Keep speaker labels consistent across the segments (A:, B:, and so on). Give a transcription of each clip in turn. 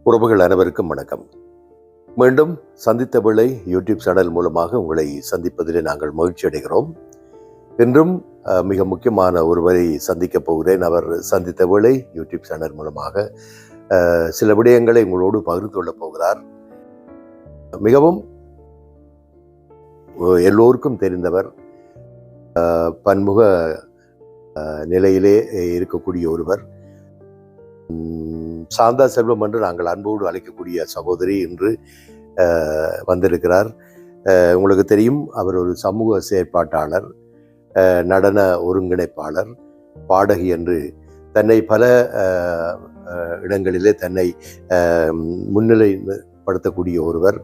A: உறவுகள் அனைவருக்கும் வணக்கம். மீண்டும் சந்தித்த வேளை யூடியூப் சேனல் மூலமாக உங்களை சந்திப்பதிலே நாங்கள் மகிழ்ச்சி அடைகிறோம். இன்றும் மிக முக்கியமான ஒருவரை சந்திக்கப் போகிறேன். அவர் சந்தித்த வேளை யூடியூப் சேனல் மூலமாக சில விடயங்களை உங்களோடு பகிர்ந்து கொள்ளப் போகிறார். மிகவும் எல்லோருக்கும் தெரிந்தவர், பன்முக நிலையிலே இருக்கக்கூடிய ஒருவர். சாந்தா செல்வம் என்று நாங்கள் அன்போடு அழைக்கக்கூடிய சகோதரி இன்று வந்திருக்கிறார். உங்களுக்கு தெரியும், அவர் ஒரு சமூக செயற்பாட்டாளர், நடன ஒருங்கிணைப்பாளர், பாடகி என்று தன்னை பல இடங்களிலே தன்னை முன்னிலைப்படுத்தக்கூடிய ஒருவர்.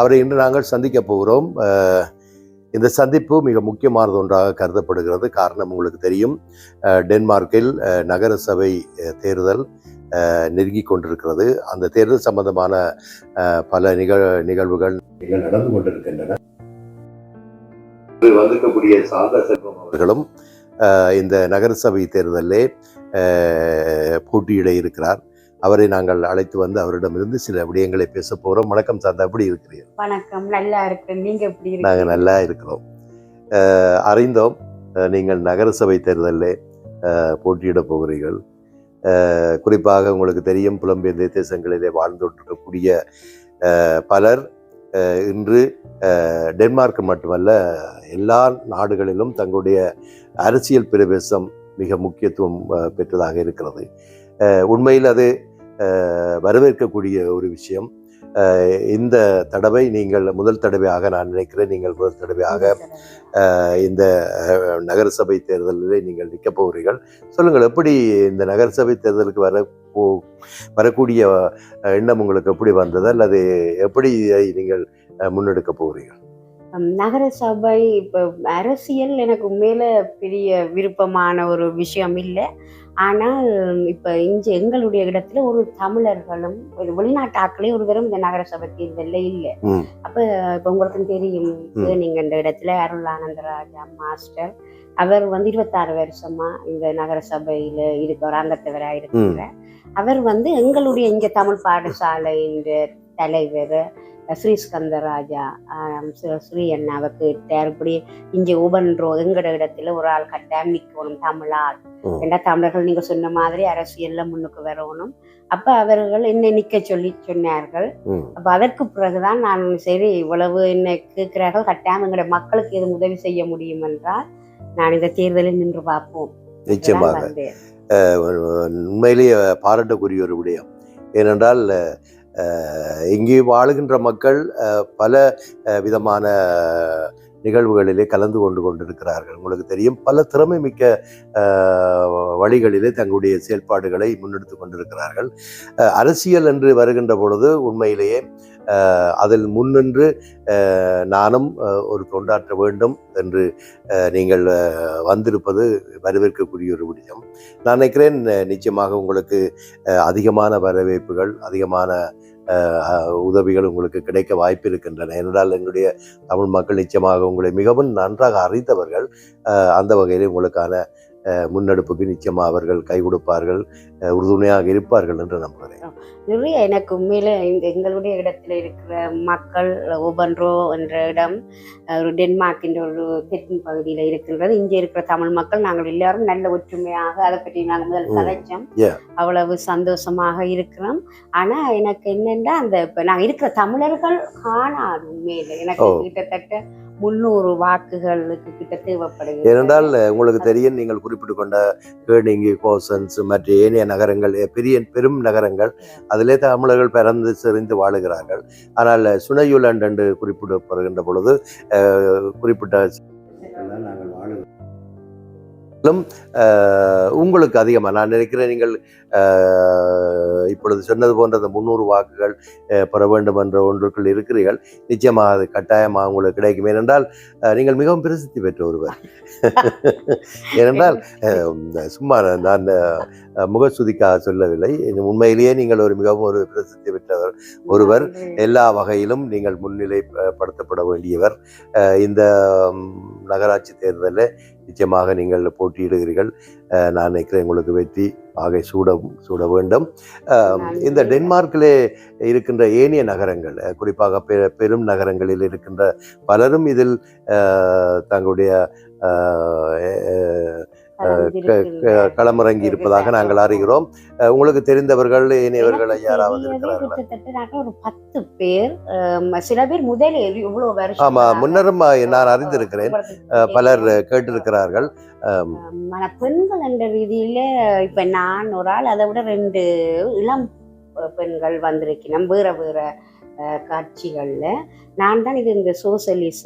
A: அவரை இன்று நாங்கள் சந்திக்க போகிறோம். இந்த சந்திப்பு மிக முக்கியமானது ஒன்றாக கருதப்படுகிறது. காரணம் உங்களுக்கு தெரியும், டென்மார்க்கில் நகர சபை தேர்தல் நெருங்கி கொண்டிருக்கிறது. அந்த தேர்தல் சம்பந்தமான பல நிகழ்வுகள் நடந்து கொண்டிருக்கின்றன. வந்திருக்கக்கூடிய சாந்தா செல்வம் அவர்களும் இந்த நகரசபை தேர்தலிலே போட்டியிட இருக்கிறார். அவரை நாங்கள் அழைத்து வந்து அவரிடமிருந்து சில விடயங்களை பேச போகிறோம். வணக்கம் சாந்தா, எப்படி இருக்கிறீர்கள்?
B: வணக்கம், நல்லா இருக்கேன். நீங்க எப்படி இருக்கீங்க?
A: நாங்கள் நல்லா இருக்கிறோம். அறிந்தோம், நீங்கள் நகரசபை தேர்தலிலே போட்டியிட போகிறீர்கள். குறிப்பாக உங்களுக்கு தெரியும், புலம்பெயர்ந்த தேசங்களிலே வாழ்ந்து கொண்டிருக்கக்கூடிய பலர் இன்று டென்மார்க் மட்டுமல்ல, எல்லா நாடுகளிலும் தங்களுடைய அரசியல் பிரவேசம் மிக முக்கியத்துவம் பெற்றதாக இருக்கிறது. உண்மையில் அது வரவேற்கக்கூடிய ஒரு விஷயம். இந்த தடவை நீங்கள் முதல் தடவையாக, நான் நினைக்கிறேன் நீங்கள் முதல் தடவையாக இந்த நகரசபை தேர்தலில் நீங்கள் நிற்கப் போகிறீர்கள். சொல்லுங்கள், எப்படி இந்த நகரசபை தேர்தலுக்கு வரக்கூடிய எண்ணம் உங்களுக்கு எப்படி வந்தது, அல்லது எப்படி நீங்கள் முன்னெடுக்க போகிறீர்கள்?
B: நகர சபை இப்போ அரசியல் எனக்கு மேல பெரிய விருப்பமான ஒரு விஷயம் இல்லை. ஆனால் இப்போ எங்களுடைய இடத்துல ஒரு தமிழர்களும் வெளிநாட்டு ஆட்களே ஒரு தரம் இந்த நகர சபை தேர்தலில் இல்லை. அப்போ இப்போ உங்களுக்கு தெரியும், நீங்க இந்த இடத்துல அருளானந்தராஜா மாஸ்டர், அவர் 26 வருஷமா இந்த நகர சபையில இருக்கிற அங்கத்தவராக இருக்கிற அவர் எங்களுடைய இங்க தமிழ் பாடசாலையின் தலைவர் ஸ்ரீஸ்கந்தராஜா ஸ்ரீ அண்ணாவுக்கு இப்படி இங்க உபன்றோ எங்கட இடத்துல ஒரு ஆள் கட்டாயம் நிக்கணும், தமிழால். ஏன்னா தமிழர்கள் நீங்க சொன்ன மாதிரி அரசியல்ல முன்னுக்கு வரணும். அப்ப அவர்கள் என்ன நிக்க சொன்னார்கள். அப்ப அதற்கு பிறகுதான் நான் சரி, இவ்வளவு என்ன கேட்கிறார்கள், கட்டாயம் எங்கட மக்களுக்கு எதுவும் உதவி செய்ய முடியும் என்றால் நான் இந்த தேர்தலில் நின்று பார்ப்போம்.
A: நிச்சயமாக உண்மையிலேயே பாராட்டக்கூடிய ஒரு விடயம். ஏனென்றால் இங்கே வாழுகின்ற மக்கள் பல விதமான நிகழ்வுகளிலே கலந்து கொண்டிருக்கிறார்கள். உங்களுக்கு தெரியும், பல திறமை மிக்க வழிகளிலே தங்களுடைய செயல்பாடுகளை முன்னெடுத்து கொண்டிருக்கிறார்கள். அரசியல் என்று வருகின்ற பொழுது உண்மையிலேயே அதில் முன்னின்று நானும் ஒரு தொண்டாற்ற வேண்டும் என்று நீங்கள் வந்திருப்பது வரவேற்கக்கூடிய ஒரு விடயம். நான் நினைக்கிறேன், நிச்சயமாக உங்களுக்கு அதிகமான வரவேற்புகள், அதிகமான உதவிகள் உங்களுக்கு கிடைக்க வாய்ப்பு இருக்கின்றன. என்றால் எங்களுடைய தமிழ் மக்கள் நிச்சயமாக உங்களை மிகவும் நன்றாக அறிந்தவர்கள். அந்த வகையில் உங்களுக்கான முன்னெடுப்புக்கு நிச்சயமாக அவர்கள் கை கொடுப்பார்கள், உறுதுணையாக இருப்பார்கள் என்று நம்புகிறேன்.
B: நிறைய எனக்கு உண்மையில எங்களுடைய இடத்துல இருக்கிற மக்கள் ஒவ்வொன்றோ என்ற இடம் ஒரு டென்மார்க்கின்ற ஒரு தெற்கு பகுதியில இருக்கின்றது. இங்கே இருக்கிற தமிழ் மக்கள் நாங்கள் எல்லாரும் நல்ல ஒற்றுமையாக, அதை பற்றி நாங்கள் முதல் கதைச்சோம், அவ்வளவு சந்தோஷமாக இருக்கிறோம். ஆனா எனக்கு என்னென்னா, அந்த இப்ப நாங்கள் இருக்கிற தமிழர்கள் காணாது. உண்மையில எனக்கு கிட்டத்தட்ட 300 வாக்குகளுக்கு கிட்ட தேவைப்படுகிறது.
A: ஏனென்றால் உங்களுக்கு தெரியும், நீங்கள் குறிப்பிட்டு கொண்ட கேர்னிங்கி, கோசன்ஸ் மற்ற ஏனைய நகரங்கள், பெரும் நகரங்கள், அதிலே தமிழர்கள் பிறந்து செறிந்து வாழுகிறார்கள். ஆனால் சுனையுலண்ட் என்று குறிப்பிடப்படுகின்ற பொழுது குறிப்பிட்ட நாங்கள் வாழுகிறோம். உங்களுக்கு அதிகமாக நான் நினைக்கிறேன், நீங்கள் இப்பொழுது சொன்னது போன்ற அந்த 300 வாக்குகள் பெற வேண்டும் என்ற ஒன்றுக்குள் இருக்கிறீர்கள். நிச்சயமாக அது கட்டாயமாக உங்களுக்கு கிடைக்கும். ஏனென்றால் நீங்கள் மிகவும் பிரசித்தி பெற்ற ஒருவர். ஏனென்றால் சும்மா நான் முகஸ்துதிக்காக சொல்லவில்லை, உண்மையிலேயே நீங்கள் மிகவும் ஒரு பிரசித்தி பெற்றவர் ஒருவர். எல்லா வகையிலும் நீங்கள் முன்னிலைப்படுத்தப்பட வேண்டியவர். இந்த நகராட்சி தேர்தலில் நிச்சயமாக நீங்கள் போட்டியிடுகிறீர்கள். நான் நினைக்கிறேன் உங்களுக்கு வெற்றி ஆகை சூட வேண்டும். இந்த டென்மார்க்கிலே இருக்கின்ற ஏனைய நகரங்கள், குறிப்பாக பெரும் நகரங்களில் இருக்கின்ற பலரும் இதில் தங்களுடைய களமிறங்கி இருப்பதாக நாங்கள் அறிகிறோம். உங்களுக்கு தெரிந்தவர்கள் ஏனையவர்கள் யாராவது இருக்கிறார்களா?
B: கிட்டத்தட்ட ஒரு 10 பேர். சில பேர் முதலில் இவ்வளவு வருஷம்.
A: ஆமா, முன்னரும் நான் அறிந்திருக்கிறேன். பலர் கேட்டிருக்கிறார்கள்.
B: பெண்கள் என்ற ரீதியில இப்ப நான் ஒரு ஆள், அதை விட 2 இளம் பெண்கள் வந்திருக்கிறோம் வேற வேற காட்சிகள்ல. நான் தான் இது இந்த சோசலிச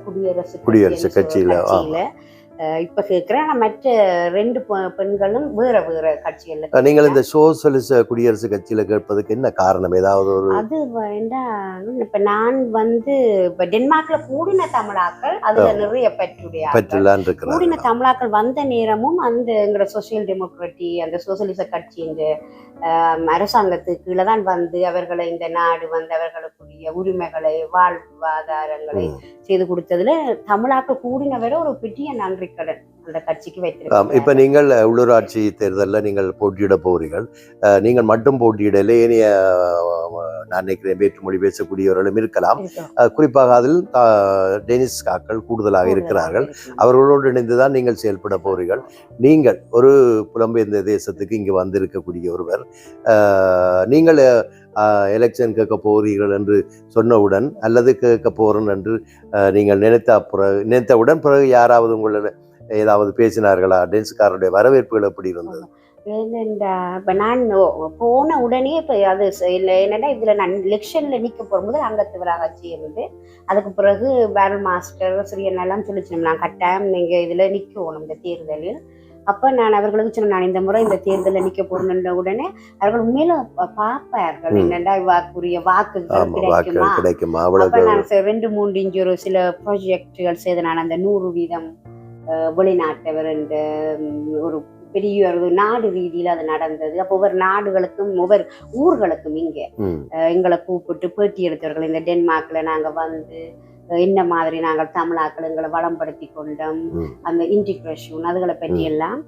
B: குடியரசு கட்சியில இப்ப கேட்கிறேன். மற்ற 2 பெண்களும் வேற வேற கட்சிகள்ல.
A: நீங்கள் இந்த சோசலிச குடியரசு கட்சியில கேட்பதுக்கு என்ன காரணம்? ஏதாவது ஒரு
B: அது இப்ப நான் இப்ப டென்மார்க்ல கூடின தமிழாக்கள் அதுல நிறைய கூடின தமிழாக்கள் வந்த நேரமும் அந்த எங்களோட சோசியல் டெமோக்ராட்டி அந்த சோசியலிச கட்சி இந்த அரசாங்கத்துக்கு கீழே தான் அவர்களை இந்த நாடு அவர்களுக்குரிய உரிமைகளை வாழ்வாதாரங்களை செய்து கொடுத்ததுல தமிழாக்கள் கூடினவரை ஒரு பெரிய நன்றி கடன் அந்த கட்சிக்கு வைத்திருக்கோம்.
A: இப்ப நீங்கள் உள்ளூராட்சி தேர்தலில் நீங்கள் போட்டியிட போகிறீர்கள். நீங்கள் மட்டும் போட்டியிடல, ஏனைய நான் நினைக்கிறேன் வேற்றுமொழி பேசக்கூடியவர்களும் இருக்கலாம். குறிப்பாக அதில் டெனிஸ் ஆக்கள் கூடுதலாக இருக்கிறார்கள். அவர்களோடு இணைந்துதான் நீங்கள் செயல்பட போகிறீர்கள். நீங்கள் ஒரு புலம்பெயர்ந்த தேசத்துக்கு இங்கு வந்திருக்கக்கூடிய ஒருவர், நீங்கள் எலெக்ஷன் கேட்க போகிறீர்கள் என்று சொன்னவுடன் அல்லது கேட்க போறேன் என்று நீங்கள் நினைத்தவுடன் பிறகு யாராவது உங்களை ஏதாவது பேசினார்களா? டென்ஸ்காரருடைய வரவேற்புகள் எப்படி இருந்தது?
B: இப்ப நான் போன உடனே இப்ப அது என்னன்னா இதுல நான் எலெக்ஷன்ல நிக்க போகும்போது அங்கத்தவராக இருந்து அதுக்கு பிறகு பேரல் மாஸ்டர் சிறியெல்லாம் சொல்லிச்சோம், நான் கட்டாயம் நீங்க இதுல நிக்கணும் இந்த தேர்தலில். அப்ப நான் அவர்களுக்கு சொன்னேன், நான் இந்த முறை இந்த தேர்தலில் நிக்க போறேன். உடனே அவர்கள் உண்மையில பார்ப்பார்கள் என்னடா வாக்குரிய வாக்குகள் கிடைக்குமா. அப்ப நான் 2-3 இன்ச்சு ஒரு சில ப்ராஜெக்டுகள் செய்த நான் அந்த 100% வெளிநாட்டவர் என்ற ஒரு பெரிய ஒரு நாடு ரீதியில அது நடந்தது. அப்போ ஒவ்வொரு நாடுகளுக்கும் ஒவ்வொரு ஊர்களுக்கும் இங்க எங்களை கூப்பிட்டு பேட்டி எடுத்தவர்கள். இந்த டென்மார்க்ல நாங்க என்ன மாதிரி நாங்கள் தமிழாக்கள் எங்களை வளம்படுத்தி கொண்டோம், அந்த இன்டிகிரேஷன் அதுகளை பற்றி எல்லாம்.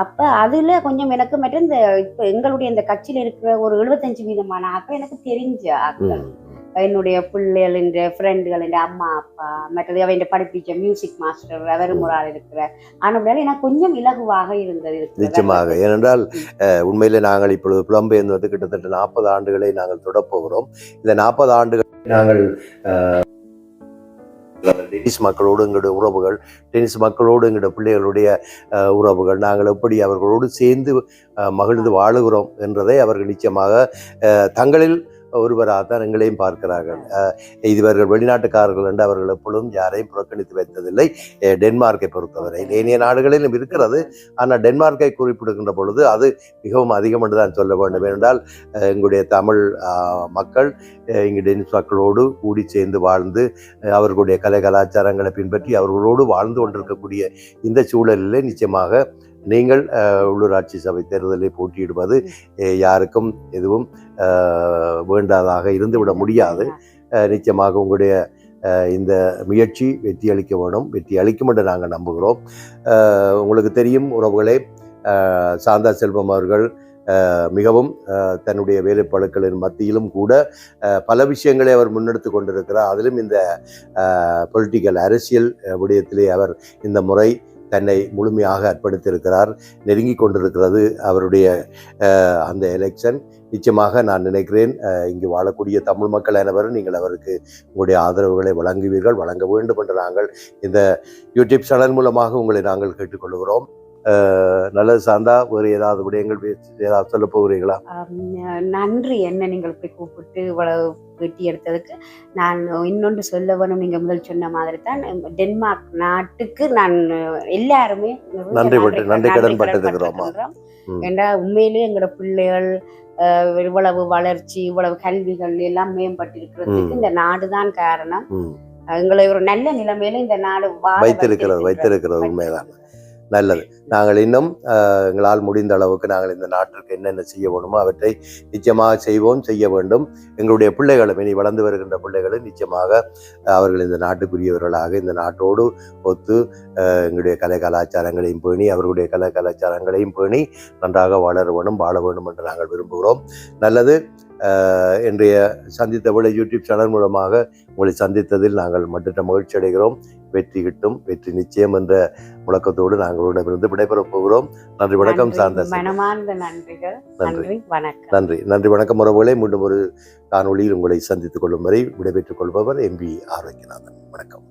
B: அப்ப அதுல கொஞ்சம் எனக்கு மற்ற இந்த இப்ப எங்களுடைய இந்த கட்சியில இருக்கிற ஒரு 75% ஆக்கள் எனக்கு தெரிஞ்ச ஆக்கள், என்னுடைய பிள்ளைகள், என்ற ஃப்ரெண்டுகள், என் அம்மா அப்பா, மற்றது அவன் படிப்பிச்ச மியூசிக் மாஸ்டர் அவரும் ஒரு ஆள் இருக்கிறார். ஆனால் எனக்கு கொஞ்சம் இலகுவாக இருந்தது.
A: நிச்சயமாக. ஏனென்றால் உண்மையிலே நாங்கள் இப்பொழுது புலம்பெயர்ந்து கிட்டத்தட்ட 40 ஆண்டுகளை நாங்கள் தொடப்போகிறோம். இந்த 40 ஆண்டுகள் நாங்கள் டெனிஸ் மக்களோடு எங்களுடைய உறவுகள், டெனிஸ் மக்களோடு எங்களுடைய பிள்ளைகளுடைய உறவுகள், நாங்கள் எப்படி அவர்களோடு சேர்ந்து மகிழ்ந்து வாழுகிறோம் என்றதை அவர்கள் நிச்சயமாக தங்களில் ஒருவராகத்தான் எங்களையும் பார்க்கிறார்கள். இவர்கள் வெளிநாட்டுக்காரர்கள் என்று அவர்கள் எப்பொழுதும் யாரையும் புறக்கணித்து வைத்ததில்லை. டென்மார்க்கை பொறுத்தவரை ஏனைய நாடுகளிலும் இருக்கிறது. ஆனால் டென்மார்க்கை குறிப்பிடுகின்ற பொழுது அது மிகவும் அதிகம் என்று தான் சொல்ல வேண்டும். ஏனென்றால் எங்களுடைய தமிழ் மக்கள் இங்கு டெனிஸ் மக்களோடு கூடி சேர்ந்து வாழ்ந்து அவர்களுடைய கலாச்சாரங்களை பின்பற்றி அவர்களோடு வாழ்ந்து கொண்டிருக்கக்கூடிய இந்த சூழலிலே நிச்சயமாக நீங்கள் உள்ளூராட்சி சபை தேர்தலில் போட்டியிடுவது யாருக்கும் எதுவும் வேண்டாதாக இருந்துவிட முடியாது. நிச்சயமாக உங்களுடைய இந்த முயற்சி வெற்றி அளிக்க வேணும், வெற்றி அளிக்கும் என்று நாங்கள் நம்புகிறோம். உங்களுக்கு தெரியும் உறவுகளே, சாந்தா செல்வம் அவர்கள் மிகவும் தன்னுடைய வேலைப்பளுக்களின் மத்தியிலும் கூட பல விஷயங்களை அவர் முன்னெடுத்து கொண்டிருக்கிறார். அதிலும் இந்த பொலிட்டிக்கல் அரசியல் விடயத்திலே அவர் இந்த முறை தன்னை முழுமையாக அர்ப்பணித்திருக்கிறார். நெருங்கி கொண்டிருக்கிறது அவருடைய அந்த எலெக்ஷன். நிச்சயமாக நான் நினைக்கிறேன் இங்கு வாழக்கூடிய தமிழ் மக்கள் அனைவரும் நீங்கள் அவருக்கு உங்களுடைய ஆதரவுகளை வழங்குவீர்கள், வழங்க வேண்டும் என்று நாங்கள் இந்த யூடியூப் சேனல் மூலமாக உங்களை நாங்கள் கேட்டுக்கொள்கிறோம். நல்லது சாந்தா, வேறு ஏதாவது விடயங்கள் ஏதாவது சொல்ல போகிறீங்களா?
B: நன்றி, என்ன நீங்கள் இப்படி கூப்பிட்டு இவ்வளவு வெட்டி எடுத்ததுக்கு. நான் இன்னொன்று சொல்ல வேணும், நீங்க முதல் சொன்ன மாதிரி தான் டென்மார்க் நாட்டுக்கு நான் எல்லாருமே
A: நன்றி கடன் பட்டிருக்கிறோம்.
B: ஏன்னா உண்மையிலேயே எங்களோட பிள்ளைகள் இவ்வளவு வளர்ச்சி, இவ்வளவு கல்விகள் எல்லாம் மேம்பட்டிருக்கிறதுக்கு இந்த நாடுதான் காரணம். எங்களை ஒரு நல்ல நிலைமையில இந்த நாடு
A: வைத்திருக்கிறது உண்மைதான். நல்லது. நாங்கள் இன்னும் எங்களால் முடிந்த அளவுக்கு நாங்கள் இந்த நாட்டிற்கு என்னென்ன செய்ய வேண்டுமோ அவற்றை நிச்சயமாக செய்வோம், செய்ய வேண்டும். எங்களுடைய பிள்ளைகளும் இனி வளர்ந்து வருகின்ற பிள்ளைகளும் நிச்சயமாக அவர்கள் இந்த நாட்டுக்குரியவர்களாக இந்த நாட்டோடு ஒத்து எங்களுடைய கலை கலாச்சாரங்களையும் பேணி அவர்களுடைய கலை கலாச்சாரங்களையும் பேணி நன்றாக வளர வேண்டும், வாழ வேண்டும் என்று நாங்கள் விரும்புகிறோம். நல்லது. இன்றைய சந்தித்த விட யூடியூப் சேனல் மூலமாக உங்களை சந்தித்ததில் நாங்கள் மற்ற மகிழ்ச்சி அடைகிறோம். வெற்றி கிட்டும், வெற்றி நிச்சயம் என்ற முழக்கத்தோடு நாங்கள் உடனிருந்து விடைபெறப் போகிறோம். நன்றி, வணக்கம். சார்ந்த
B: மனமார்ந்த நன்றிகள்.
A: நன்றி,
B: வணக்கம்.
A: நன்றி, நன்றி, வணக்கம். உறவுகளே, மீண்டும் ஒரு காணொளியில் உங்களை சந்தித்துக் கொள்ளும் வரை விடைபெற்றுக் கொள்பவர் எம்பி ஆரோக்கியநாதன். வணக்கம்.